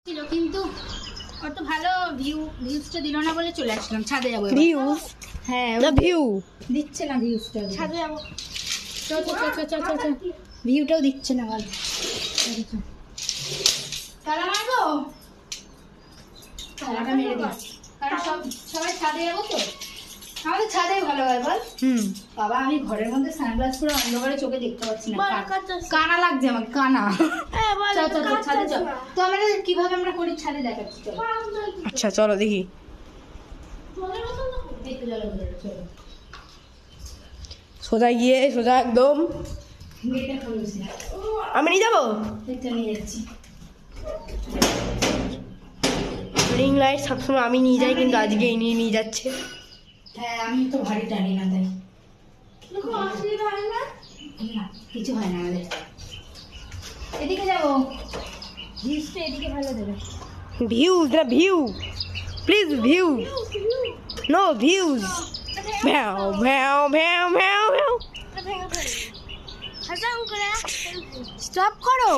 ছিল কিন্তু অত ভালো ভিউজটা দিল না বলে চলে আসলাম। ছাদে যাবো। ভিউজ? হ্যাঁ, না ভিউ দিচ্ছে না ভিউজটা। ছাদে যাবো। চল চল চল চল চল চল। ভিউটাও দিচ্ছে না বল। তালা মারবো? তালাটা মেরে দিচ্ছি, কারণ সবাই ছাদে যাবো তো। আমাদের ছাদেই ভালো হয় বল। বাবা আমি ঘরের মধ্যে সানগ্লাস পরে অন্ধকারে চোখে দেখতে পাচ্ছি না, কানা লাগছে আমার, কানা। চল চল চল ছাদে চল। তো আমরা কিভাবে আমরা করি ছাদে দেখাচ্ছি। চল। আচ্ছা চলো দেখি। এই তো চলো চলো। সোজা গিয়ে সোজা একদম। গেটটা খুলিস না। আমি নিয়ে যাবো। দেখতে নিয়ে যাচ্ছি। রিং লাইট সবসময় আমি নিয়ে যাই, কিন্তু আজকে ইনি নিয়ে যাচ্ছে। হ্যাঁ আমি তো ভারী টানি না তাই। না কিছু হয় না আমাদের। এদিকে যাবো, ভিউজটা এদিকে ভালো দেবে। ভিউজ না view, please view, no views. ভ্যাও ভ্যাও ভ্যাও ভ্যাও ভ্যাও। স্টপ করো।